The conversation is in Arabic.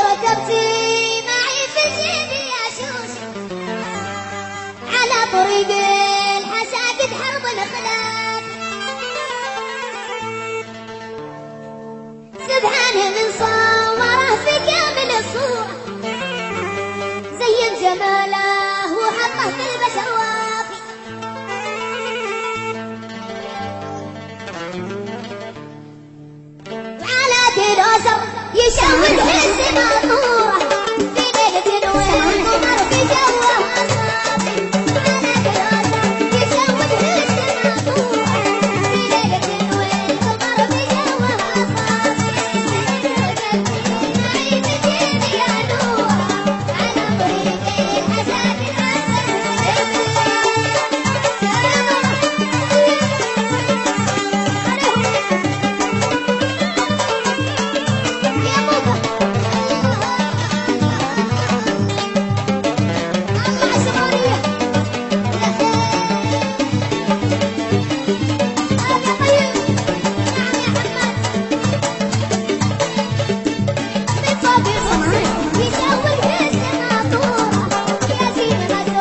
كتبتي معي في جيبي يا شوشة على طريق الحساقد حرب الخلاف سبحانه من صوره في كامل الصورة زين جماله وحطه في البشر وافي وعلى تلوزر يشوف